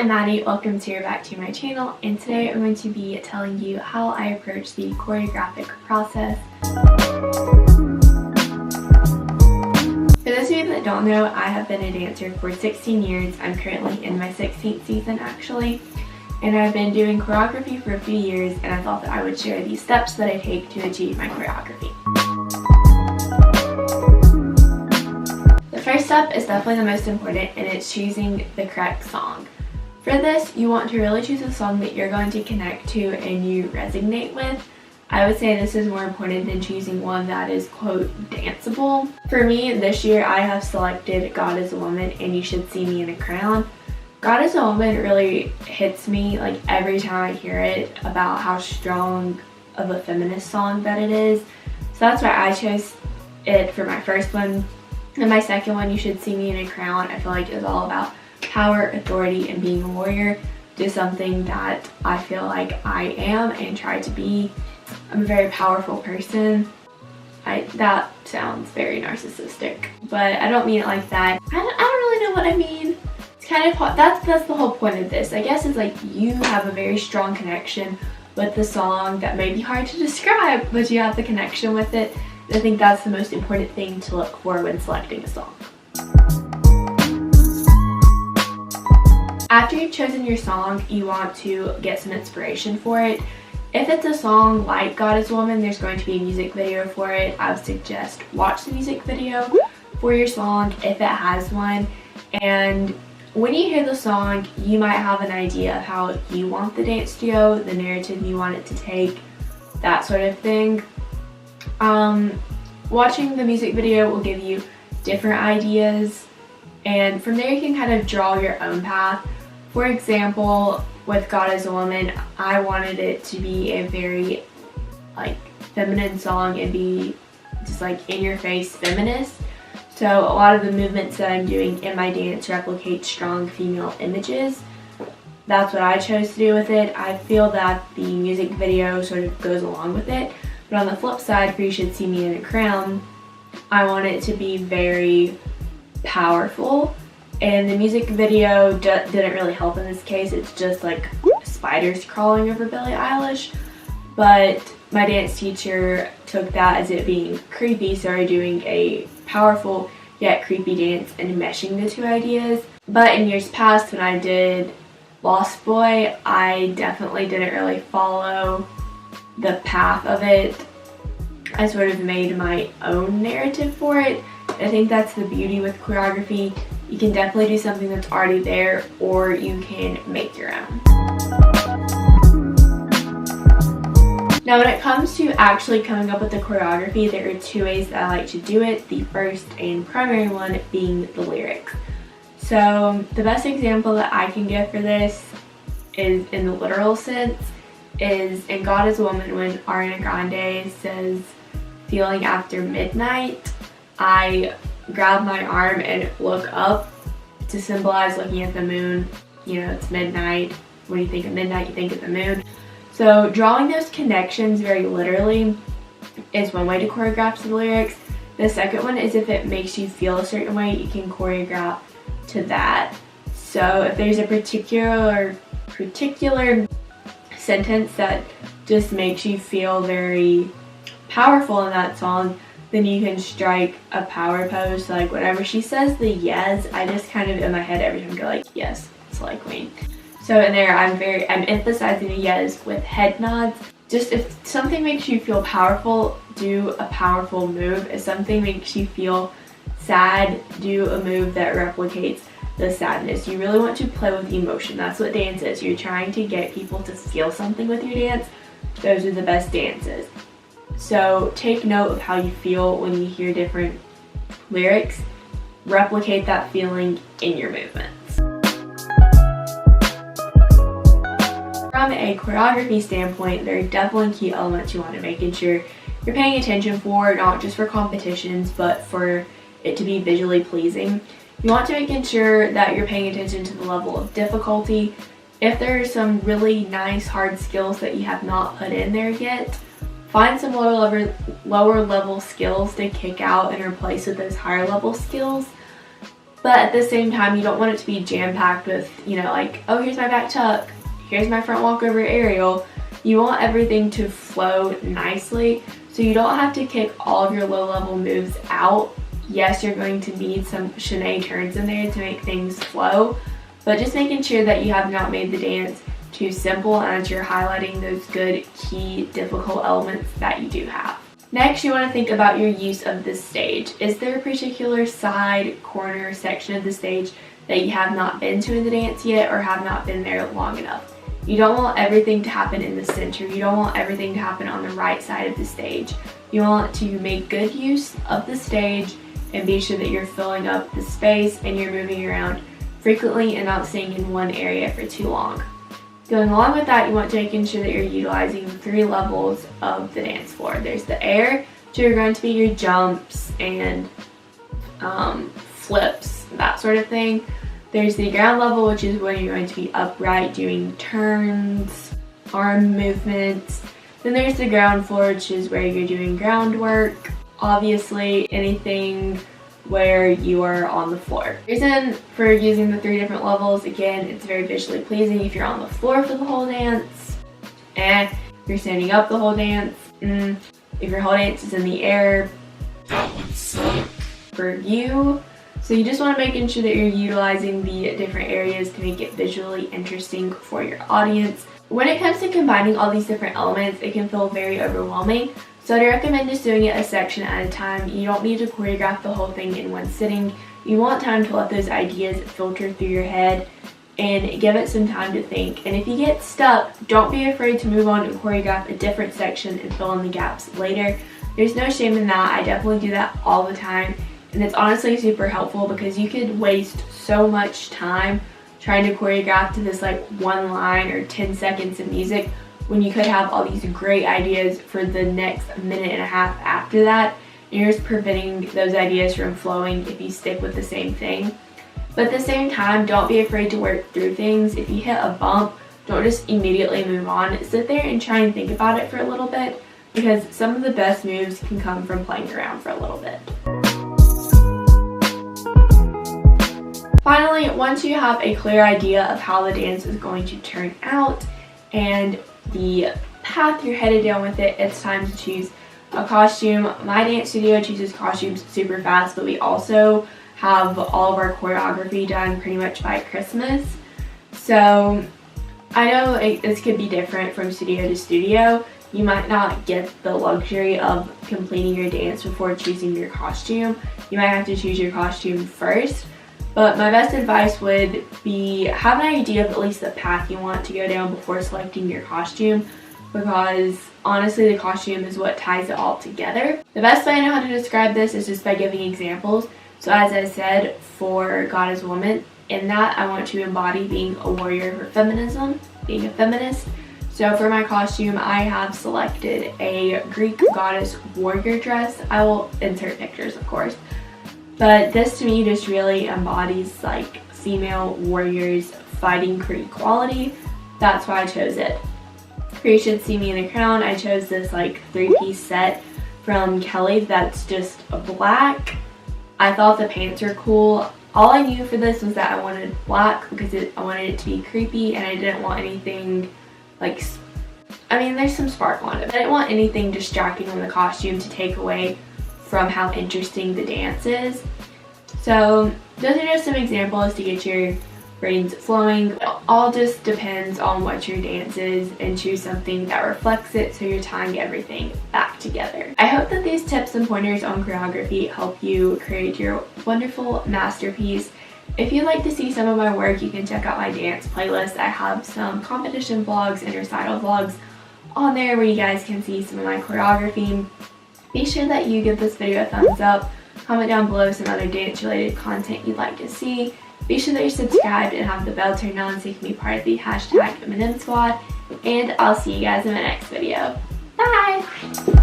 I'm Maddie, welcome back to my channel, and today I'm going to be telling you how I approach the choreographic process. For those of you that don't know, I have been a dancer for 16 years. I'm currently in my 16th season actually, and I've been doing choreography for a few years, and I thought that I would share these steps that I take to achieve my choreography. The first step is definitely the most important, and it's choosing the correct song. For this, you want to really choose a song that you're going to connect to and you resonate with. I would say this is more important than choosing one that is, quote, danceable. For me, this year I have selected God is a Woman and You Should See Me in a Crown. God is a Woman really hits me like every time I hear it about how strong of a feminist song that it is. So that's why I chose it for my first one. And my second one, You Should See Me in a Crown, I feel like is all about power, authority, and being a warrior. Just something that I feel like I am and try to be. I'm a very powerful person. That sounds very narcissistic, but I don't mean it like that. I don't really know what I mean. It's kind of that's the whole point of this. I guess it's like you have a very strong connection with the song that may be hard to describe, but you have the connection with it. I think that's the most important thing to look for when selecting a song. After you've chosen your song, you want to get some inspiration for it. If it's a song like God is a Woman, there's going to be a music video for it. I would suggest watch the music video for your song if it has one. And when you hear the song, you might have an idea of how you want the dance to go, the narrative you want it to take, that sort of thing. Watching the music video will give you different ideas, and from there you can kind of draw your own path. For example, with God is a Woman, I wanted it to be a very like feminine song and be just like in your face feminist. So a lot of the movements that I'm doing in my dance replicate strong female images. That's what I chose to do with it. I feel that the music video sort of goes along with it. But on the flip side, for You Should See Me in a Crown, I want it to be very powerful. And the music video didn't really help in this case. It's just like spiders crawling over Billie Eilish. But my dance teacher took that as it being creepy, so we're doing a powerful yet creepy dance and meshing the two ideas. But in years past, when I did Lost Boy, I definitely didn't really follow the path of it. I sort of made my own narrative for it. I think that's the beauty with choreography. You can definitely do something that's already there, or you can make your own. Now when it comes to actually coming up with the choreography, there are two ways that I like to do it. The first and primary one being the lyrics. So the best example that I can give for this is in the literal sense is in God is a Woman when Ariana Grande says feeling after midnight. I grab my arm and look up to symbolize looking at the moon. You know, it's midnight. When you think of midnight, you think of the moon. So drawing those connections very literally is one way to choreograph the lyrics. The second one is if it makes you feel a certain way, you can choreograph to that. So if there's a particular sentence that just makes you feel very powerful in that song, then you can strike a power pose. So like whenever she says the yes, I just kind of in my head every time go like, yes, it's like queen. So in there I'm emphasizing the yes with head nods. Just if something makes you feel powerful, do a powerful move. If something makes you feel sad, do a move that replicates the sadness. You really want to play with emotion. That's what dance is. You're trying to get people to feel something with your dance. Those are the best dances. So take note of how you feel when you hear different lyrics. Replicate that feeling in your movements. From a choreography standpoint, there are definitely key elements you want to making sure you're paying attention for, not just for competitions, but for it to be visually pleasing. You want to making sure that you're paying attention to the level of difficulty. If there are some really nice hard skills that you have not put in there yet, find some lower level skills to kick out and replace with those higher level skills. But at the same time, you don't want it to be jam-packed with, you know, like, oh, here's my back tuck, here's my front walkover aerial. You want everything to flow nicely, so you don't have to kick all of your low-level moves out. Yes, you're going to need some chaîné turns in there to make things flow, but just making sure that you have not made the dance too simple and that you're highlighting those good, key, difficult elements that you do have. Next, you want to think about your use of the stage. Is there a particular side, corner, section of the stage that you have not been to in the dance yet or have not been there long enough? You don't want everything to happen in the center. You don't want everything to happen on the right side of the stage. You want to make good use of the stage and be sure that you're filling up the space and you're moving around frequently and not staying in one area for too long. Going along with that, you want to make sure that you're utilizing the 3 levels of the dance floor. There's the air, which are going to be your jumps and flips, that sort of thing. There's the ground level, which is when you're going to be upright doing turns, arm movements. Then there's the ground floor, which is where you're doing groundwork. Obviously, anything where you are on the floor. The reason for using the 3 different levels, again, it's very visually pleasing if you're on the floor for the whole dance, and if you're standing up the whole dance, if your whole dance is in the air, that would suck for you. So you just want to make sure that you're utilizing the different areas to make it visually interesting for your audience. When it comes to combining all these different elements, it can feel very overwhelming. So I'd recommend just doing it a section at a time. You don't need to choreograph the whole thing in one sitting. You want time to let those ideas filter through your head and give it some time to think. And if you get stuck, don't be afraid to move on and choreograph a different section and fill in the gaps later. There's no shame in that. I definitely do that all the time. And it's honestly super helpful because you could waste so much time trying to choreograph to this like 1 line or 10 seconds of music when you could have all these great ideas for the next 1.5 minutes after that. And you're just preventing those ideas from flowing if you stick with the same thing. But at the same time, don't be afraid to work through things. If you hit a bump, don't just immediately move on. Sit there and try and think about it for a little bit, because some of the best moves can come from playing around for a little bit. Finally, once you have a clear idea of how the dance is going to turn out and the path you're headed down with it, it's time to choose a costume. My dance studio chooses costumes super fast, but we also have all of our choreography done pretty much by Christmas. So I know this could be different from studio to studio. You might not get the luxury of completing your dance before choosing your costume. You might have to choose your costume first. But my best advice would be have an idea of at least the path you want to go down before selecting your costume, because honestly the costume is what ties it all together. The best way I know how to describe this is just by giving examples. So as I said, for God is Woman, in that I want to embody being a warrior for feminism, being a feminist. So for my costume, I have selected a Greek goddess warrior dress. I will insert pictures, of course. But this to me just really embodies like female warriors fighting for equality. That's why I chose it. You should see me in a crown. I chose this like 3-piece set from Kelly that's just black. I thought the pants were cool. All I knew for this was that I wanted black because I wanted it to be creepy, and I didn't want anything like, I mean there's some sparkle on it, but I didn't want anything distracting on the costume to take away from how interesting the dance is. So those are just some examples to get your brains flowing. It all just depends on what your dance is, and choose something that reflects it so you're tying everything back together. I hope that these tips and pointers on choreography help you create your wonderful masterpiece. If you'd like to see some of my work, you can check out my dance playlist. I have some competition vlogs and recital vlogs on there where you guys can see some of my choreography. Be sure that you give this video a thumbs up, comment down below some other dance related content you'd like to see. Be sure that you're subscribed and have the bell turned on so you can be part of the hashtag M&M Squad. And I'll see you guys in my next video. Bye!